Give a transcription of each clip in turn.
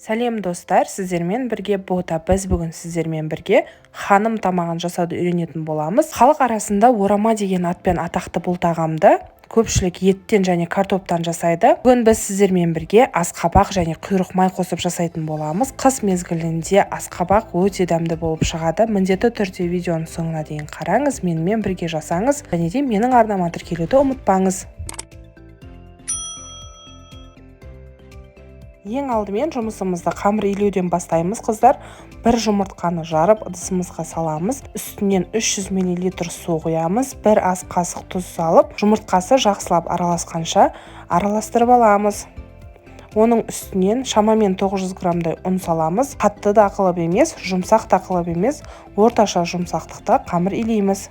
Сәлем достар, сіздермен бірге бота. Біз бүгін сіздермен бірге ханым тамағын жасауды үйренетін боламыз. Халық арасында орама деген атпен атақты бұл тағамды көпшілік еттен және картоптан жасайды. Бүгін біз сіздермен бірге асқабақ және құйрық май қосып жасайтын боламыз. Қыс мезгілінде асқабақ өте дәмді болып шығады. Міндетті түрде видеоның соңына дейін қараңыз, менімен бірге жасаңыз, және де менің арнама тіркелуді ұмытпаңыз. Ең алдымен жұмысымызды қамыр илеуден бастаймыз, қыздар. Бір жұмыртқаны жарып ыдысымызға саламыз. Үстінен 300 мл су құямыз. Бір ас қасық тұз салып, жұмыртқасы жақсылап араласқанша араластырып аламыз. Оның үстінен шамамен 900 граммдай ұн саламыз. Қатты да қылып емес, жұмсақ та қылып емес, орташа жұмсақтықта қамыр илейміз.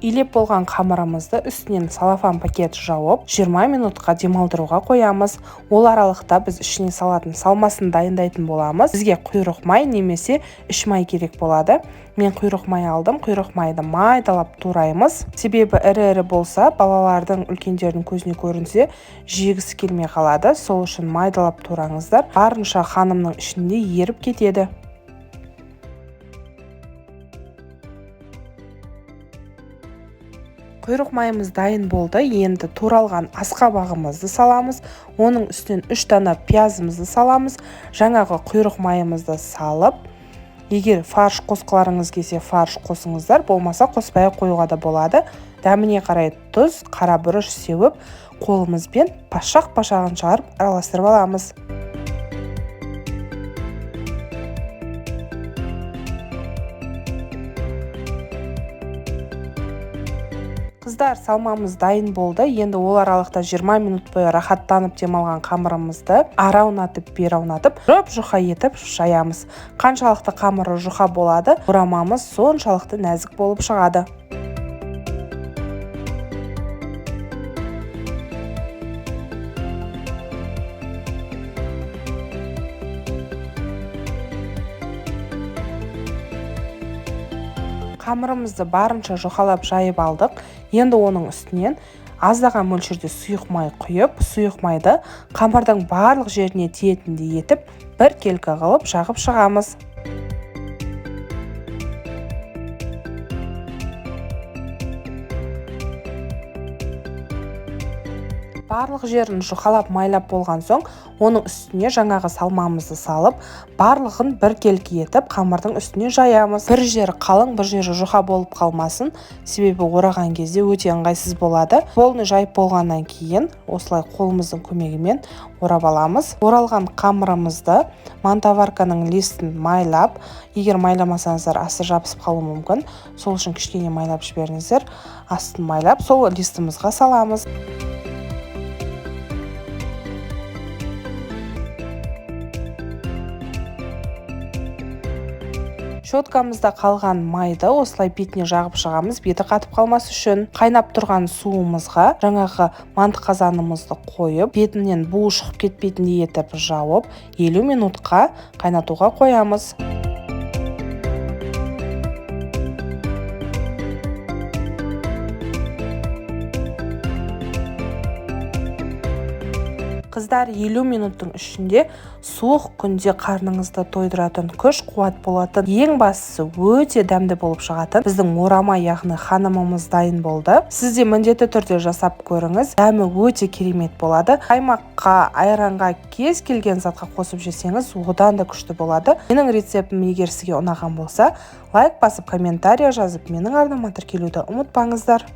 Илеп болған қамырымызды үстінен салафан пакет жауып, 20 минутқа демалдыруға қоямыз. Ол аралықта біз ішіне салатын салмасын дайындайтын боламыз. Бізге құйрық май немесе іш май керек болады. Мен құйрық май алдым. Құйрық майды майдалап тураймыз. Себебі ірі болса, балалардың, үлкендердің көзіне көрінсе, жегісі келмей қалады. Сол үшін майдалап тураңыздар. Барынша ханымның ішінде еріп кетеді. Құйрық майымыз дайын болды. Енді туралған асқабағымызды саламыз. Оның үстінен 3 дана пиязымызды саламыз. Жаңағы құйрық майымызды салып, егер фарш қосқыларыңыз келсе фарш қосыңыздар, болмаса қоспай қоюға да болады. Дәміне қарай тұз, қара бұрыш сеуіп, қолымызбен пашақ-пашағын шығарып араластырып аламыз. Қыздар, салмамыз дайын болды. Енді ол аралықта 20 минут бойы рахаттанып демалған қамырымызды ары аунатып, бері аунатып, жұқа етіп жаямыз. Қаншалықты қамыры жұқа болады, орамамыз соншалықты нәзік болып шығады. Қамырымызды барынша жұқалап жайып алдық. Енді оның үстінен аздаған мөлшерде сұйық май құйып, сұйық майды қамырдың барлық жеріне тиетіндей етіп, бір келкі қылып жағып шығамыз. Барлық жерін жұқалап майлап болған соң, оның үстіне жаңағы салмамызды салып, барлығын бір келкі етіп, қамырдың үстіне жаямыз. Бір жері қалың, бір жері жұқа болып қалмасын, себебі ораған кезде өте ыңғайсыз болады. Қолны жайып болғаннан кейін, осылай қолымыздың көмегімен орап аламыз. Оралған қамырымызды мантаварканың листін майлап, егер майламасаңыздар асты жабысып қалуы мүмкін, сол үшін кішкене майлап жіберіңіздер. Астын майлап, сол листімізға саламыз. Щеткамызда қалған майды осылай бетіне жағып шығамыз, беті қатып қалмас үшін. Қайнап тұрған суымызға жаңағы манты қазанымызды қойып, бетінен буы шығып кетпейтіндей етіп жауып, 50 минутқа қайнатуға қоямыз. Қыздар, 50 минуттың ішінде суық күнде қарныңызды тойдыратын, күш қуат болатын, ең бастысы өте дәмді болып шығатын біздің орама, яғни ханымымыз дайын болды. Сіз де міндетті түрде жасап көріңіз. Дәмі өте керемет болады. Қаймаққа, айранға, кез келген затқа қосып жесеңіз, одан да күшті болады. Менің рецептім егер сізге ұнаған болса, лайк басып, комментария жазып, менің арнама тіркелуді ұмытпаңыздар.